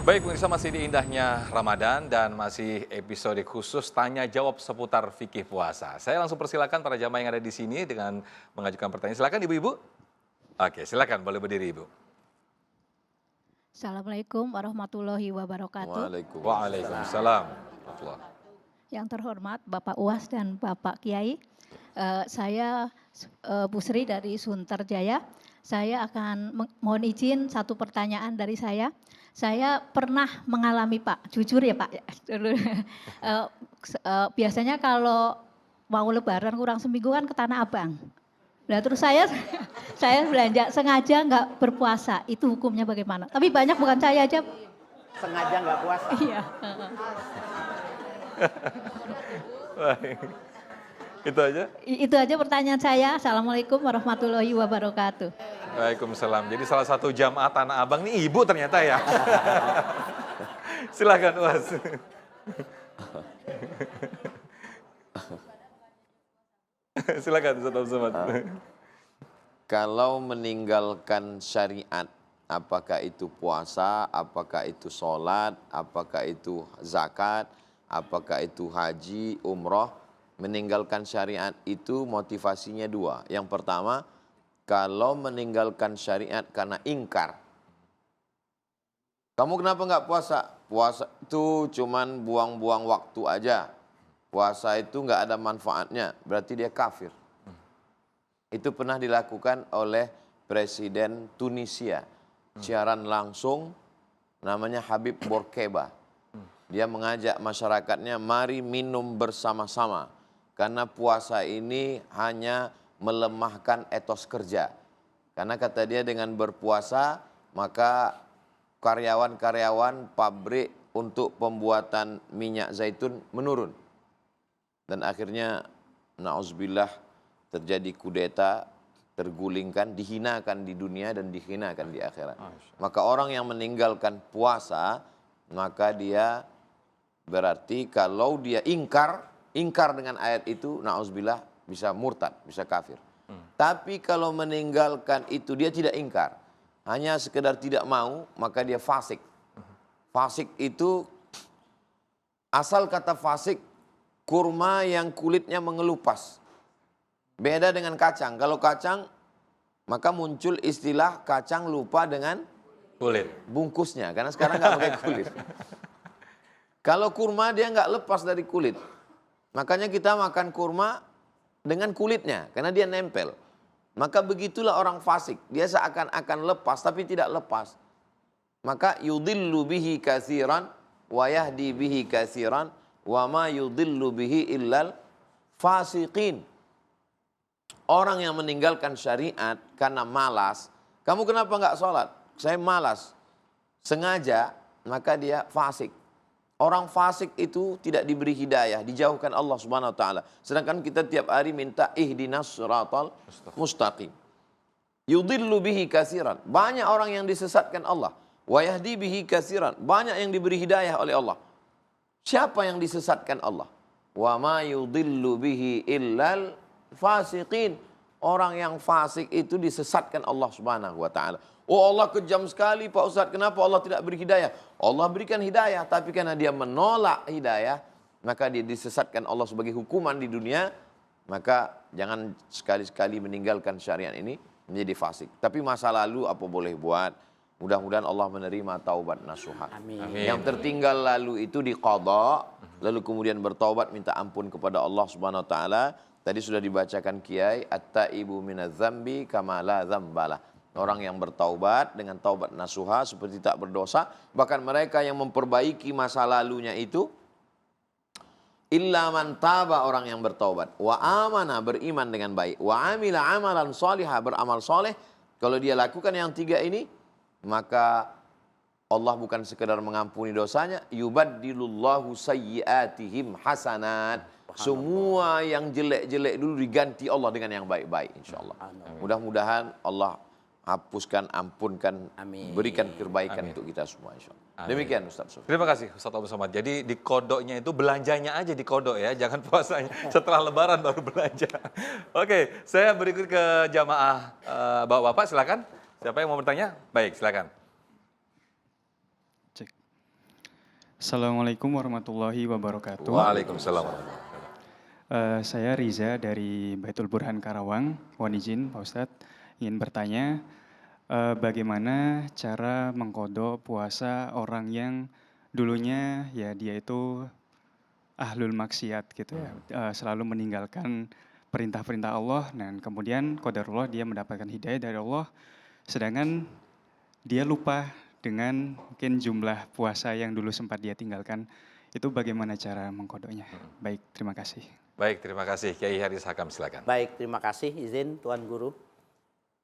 Baik, pemirsa, masih di indahnya Ramadan dan masih episode khusus tanya jawab seputar fikih puasa. Saya langsung persilakan para jamaah yang ada di sini dengan mengajukan pertanyaan. Silakan ibu-ibu. Oke, silakan boleh berdiri ibu. Assalamualaikum warahmatullahi wabarakatuh. Waalaikumsalam. Waalaikumsalam. Warahmatullah. Yang terhormat Bapak Uwas dan Bapak Kiai, saya Bu Sri dari Sunter Jaya. Saya akan mohon izin satu pertanyaan dari saya. Saya pernah mengalami Pak, jujur ya Pak. Biasanya kalau mau Lebaran kurang seminggu kan ke Tanah Abang. Nah terus saya belanja sengaja nggak berpuasa, itu hukumnya bagaimana? Tapi banyak bukan saya aja. Sengaja nggak puasa. Iya. Baik. Itu aja. Itu aja pertanyaan saya. Assalamualaikum warahmatullahi wabarakatuh. Waalaikumsalam. Jadi salah satu jamaah Tanah Abang nih ibu ternyata ya. Silakan Uas. Silakan Ustaz Somad. Kalau meninggalkan syariat, apakah itu puasa, apakah itu sholat, apakah itu zakat, apakah itu haji, umroh, meninggalkan syariat itu motivasinya dua. Yang pertama, kalau meninggalkan syariat karena ingkar. Kamu kenapa nggak puasa? Puasa itu cuman buang-buang waktu aja. Puasa itu nggak ada manfaatnya, berarti dia kafir. Itu pernah dilakukan oleh Presiden Tunisia. Siaran langsung, namanya Habib Bourguiba. Dia mengajak masyarakatnya, mari minum bersama-sama. Karena puasa ini hanya melemahkan etos kerja. Karena kata dia dengan berpuasa, maka karyawan-karyawan pabrik untuk pembuatan minyak zaitun menurun. Dan akhirnya, na'udzubillah, terjadi kudeta, tergulingkan, dihinakan di dunia dan dihinakan di akhirat. Maka orang yang meninggalkan puasa, maka dia berarti kalau dia ingkar dengan ayat itu, na'udzubillah, bisa murtad, bisa kafir. Tapi kalau meninggalkan itu dia tidak ingkar, hanya sekedar tidak mau, maka dia fasik. Fasik itu, asal kata fasik, kurma yang kulitnya mengelupas. Beda dengan kacang. Kalau kacang, maka muncul istilah kacang lupa dengan Kulit. bungkusnya. Karena sekarang nggak pakai kulit. Kalau kurma dia nggak lepas dari kulit. Makanya kita makan kurma dengan kulitnya. Karena dia nempel. Maka begitulah orang fasik. Dia seakan-akan lepas tapi tidak lepas. Maka yudillu bihi katsiran wa yahdi bihi katsiran wa ma yudillu bihi illal fasiqin. Orang yang meninggalkan syariat karena malas. Kamu kenapa nggak sholat? Saya malas. Sengaja, maka dia fasik. Orang fasik itu tidak diberi hidayah, dijauhkan Allah Subhanahu wa taala. Sedangkan kita tiap hari minta ihdinas siratal mustaqim. Yudillu bihi katsiran. Banyak orang yang disesatkan Allah. Wa yahdi bihi katsiran. Banyak yang diberi hidayah oleh Allah. Siapa yang disesatkan Allah? Wa ma yudillu bihi illal fasiqin. Orang yang fasik itu disesatkan Allah Subhanahu wa taala. Oh, Allah kejam sekali Pak Ustadz, kenapa Allah tidak beri hidayah? Allah berikan hidayah, tapi karena dia menolak hidayah, maka dia disesatkan Allah sebagai hukuman di dunia. Maka jangan sekali-sekali meninggalkan syariat ini menjadi fasik. Tapi masa lalu apa boleh buat? Mudah-mudahan Allah menerima taubat nasuha. Amin. Yang tertinggal lalu itu diqadha, lalu kemudian bertaubat minta ampun kepada Allah Subhanahu wa taala. Tadi sudah dibacakan Kiai, at-taibu minadz-dzambi kama la dzambalah. Orang yang bertaubat dengan taubat nasuha seperti tak berdosa. Bahkan mereka yang memperbaiki masa lalunya itu, illa man taba, orang yang bertaubat, wa amana, beriman dengan baik, wa amila amalan salihah, beramal soleh. Kalau dia lakukan yang tiga ini, maka Allah bukan sekedar mengampuni dosanya, yubaddilullahu sayyiatihim hasanat. Semua yang jelek-jelek dulu diganti Allah dengan yang baik-baik, insyaallah. Mudah-mudahan Allah hapuskan, ampunkan, berikan kebaikan untuk kita semua, insyaallah. Demikian Ustaz Sofi. Terima kasih Ustaz Abdul Somad. Jadi di kodoknya itu belanjanya aja di kodok ya, jangan puasanya. Setelah lebaran baru belanja. Oke, saya berikut ke jamaah bapak-bapak, silakan. Siapa yang mau bertanya? Baik, silakan. Assalamualaikum warahmatullahi wabarakatuh. Waalaikumsalam warahmatullahi wabarakatuh. Saya Riza dari Baitul Burhan Karawang. Mohon izin Pak Ustadz, ingin bertanya bagaimana cara mengkodok puasa orang yang dulunya ya dia itu ahlul maksiat gitu ya, selalu meninggalkan perintah-perintah Allah dan kemudian qadarullah dia mendapatkan hidayah dari Allah, sedangkan dia lupa dengan mungkin jumlah puasa yang dulu sempat dia tinggalkan. Itu bagaimana cara mengkodoknya? Baik, terima kasih. Baik, terima kasih. Kiai Haris Hakam, silakan. Baik, terima kasih izin Tuan Guru.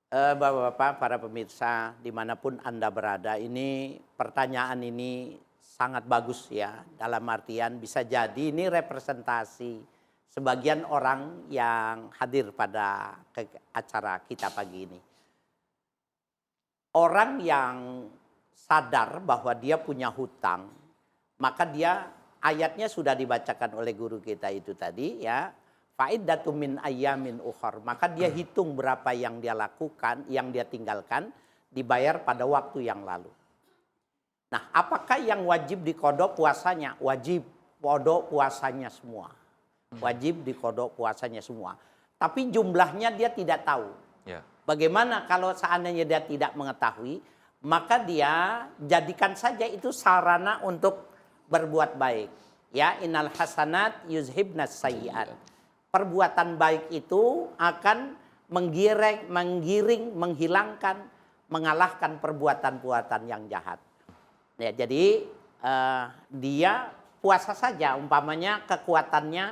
Bapak-bapak, para pemirsa dimanapun Anda berada, ini pertanyaan ini sangat bagus ya. Dalam artian bisa jadi ini representasi sebagian orang yang hadir pada acara kita pagi ini. Orang yang sadar bahwa dia punya hutang, maka dia ayatnya sudah dibacakan oleh guru kita itu tadi ya. Fa'iddatum min ayyamin ukhar. Maka dia hitung berapa yang dia lakukan, yang dia tinggalkan, dibayar pada waktu yang lalu. Nah, apakah yang wajib dikodok puasanya? Wajib kodok puasanya semua. Wajib dikodok puasanya semua. Tapi jumlahnya dia tidak tahu. Ya. Bagaimana kalau seandainya dia tidak mengetahui, maka dia jadikan saja itu sarana untuk berbuat baik. Ya, innal hasanat yuzhibnas sayyi'at. Perbuatan baik itu akan menggiring, menghilangkan, mengalahkan perbuatan-perbuatan yang jahat. Ya, jadi dia puasa saja, umpamanya kekuatannya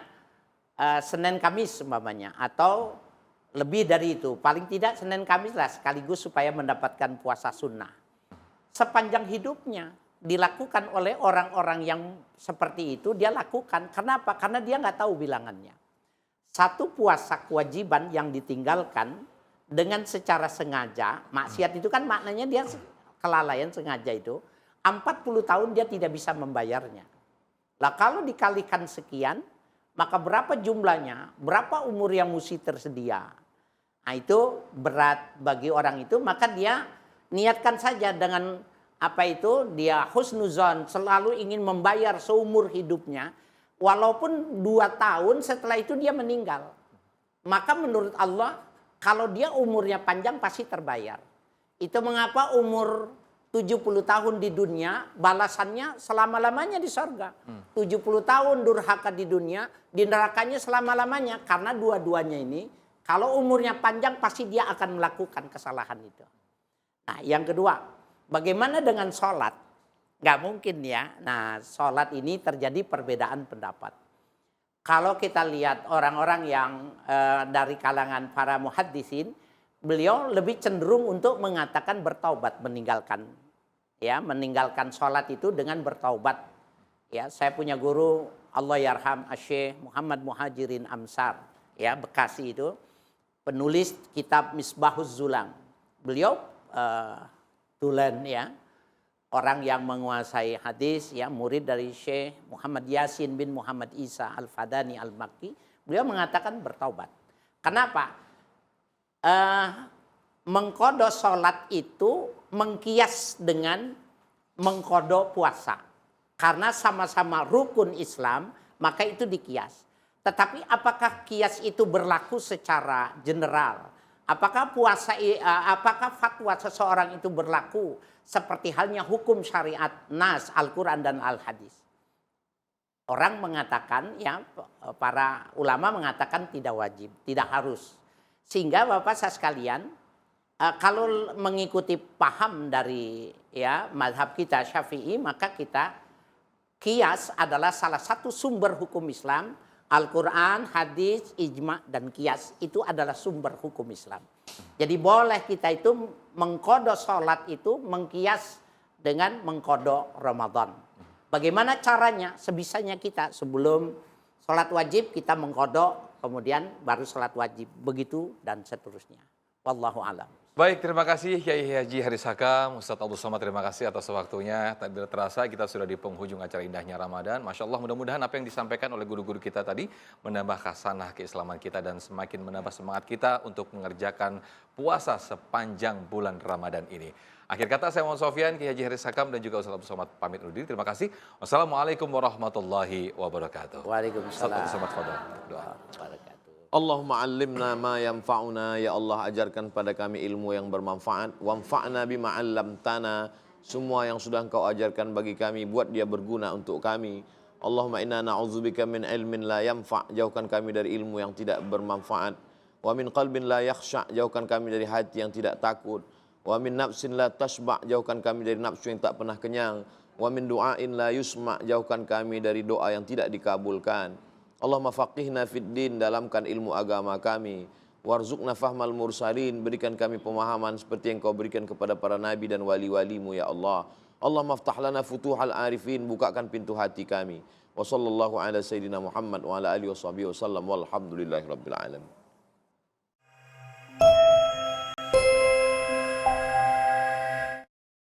Senin Kamis umpamanya, atau lebih dari itu, paling tidak Senin Kamis lah sekaligus supaya mendapatkan puasa sunnah. Sepanjang hidupnya dilakukan oleh orang-orang yang seperti itu, dia lakukan. Kenapa? Karena dia nggak tahu bilangannya. Satu puasa kewajiban yang ditinggalkan dengan secara sengaja, maksiat itu kan maknanya dia kelalaian sengaja itu, 40 tahun dia tidak bisa membayarnya. Lah kalau dikalikan sekian, maka berapa jumlahnya, berapa umur yang mesti tersedia. Nah itu berat bagi orang itu, maka dia niatkan saja dengan apa itu, dia husnuzon, selalu ingin membayar seumur hidupnya. Walaupun 2 tahun setelah itu dia meninggal. Maka menurut Allah, kalau dia umurnya panjang pasti terbayar. Itu mengapa umur 70 tahun di dunia, balasannya selama-lamanya di sorga. 70 tahun durhaka di dunia, di nerakanya selama-lamanya. Karena dua-duanya ini, kalau umurnya panjang pasti dia akan melakukan kesalahan itu. Nah yang kedua, bagaimana dengan sholat? Nggak mungkin ya. Nah sholat ini terjadi perbedaan pendapat. Kalau kita lihat orang-orang yang dari kalangan para muhaddisin, beliau lebih cenderung untuk mengatakan bertaubat, meninggalkan sholat itu dengan bertaubat. Ya, saya punya guru Allah yarham Syekh Muhammad Muhajirin Amsar, ya Bekasi itu, penulis kitab Misbahuz Zulam. Beliau tulen ya. Orang yang menguasai hadis, ya murid dari Syekh Muhammad Yasin bin Muhammad Isa Al-Fadani Al-Makki, beliau mengatakan bertaubat. Kenapa? Mengkodok sholat itu mengkias dengan mengkodok puasa. Karena sama-sama rukun Islam, maka itu dikias. Tetapi apakah kias itu berlaku secara general? Apakah fatwa seseorang itu berlaku seperti halnya hukum syariat nas, Al-Quran dan Al-Hadis? Orang mengatakan, ya para ulama mengatakan tidak wajib, tidak harus. Sehingga Bapak saya sekalian, kalau mengikuti paham dari ya mazhab kita Syafi'i, maka kita qiyas adalah salah satu sumber hukum Islam. Al-Quran, hadis, ijma, dan qiyas itu adalah sumber hukum Islam. Jadi boleh kita itu mengkodok sholat itu mengkias dengan mengkodok Ramadan. Bagaimana caranya? Sebisanya kita sebelum sholat wajib kita mengkodok, kemudian baru sholat wajib. Begitu dan seterusnya. Wallahu a'lam. Baik, terima kasih Kiai Haji Haris Hakam, Ustadz Abdul Somad, terima kasih atas waktunya. Tak terasa kita sudah di penghujung acara indahnya Ramadan. Masya Allah, mudah-mudahan apa yang disampaikan oleh guru-guru kita tadi menambah khasanah keislaman kita dan semakin menambah semangat kita untuk mengerjakan puasa sepanjang bulan Ramadan ini. Akhir kata, saya Muhammad Sofyan, Kiai Haji Haris Hakam dan juga Ustadz Abdul Somad pamit undur diri. Terima kasih. Wassalamualaikum warahmatullahi wabarakatuh. Waalaikumsalam. Ustadz Abdul Somad, fadhal. Doa. Wabarakatuh. Allahumma allimna ma yanfa'una, ya Allah ajarkan pada kami ilmu yang bermanfaat, wanfa'na bima 'allamtana, semua yang sudah Engkau ajarkan bagi kami buat dia berguna untuk kami. Allahumma inna na'udzubika min ilmin la yanfa', jauhkan kami dari ilmu yang tidak bermanfaat. Wa min qalbin la yakhsha', jauhkan kami dari hati yang tidak takut. Wa min nafsin la tashba', jauhkan kami dari nafsu yang tak pernah kenyang. Wa min du'ain la yusma', jauhkan kami dari doa yang tidak dikabulkan. Allahumma faqihna fid din, dalamkan ilmu agama kami. Warzuqna fahmal mursalin, berikan kami pemahaman seperti yang Kau berikan kepada para nabi dan wali-walimu ya Allah. Allahumma ftah lana futuhal arifin, bukakan pintu hati kami. Wa sallallahu ala sayyidina Muhammad wa ala alihi wa sahbihi wa sallam, walhamdulillahi rabbil alamin.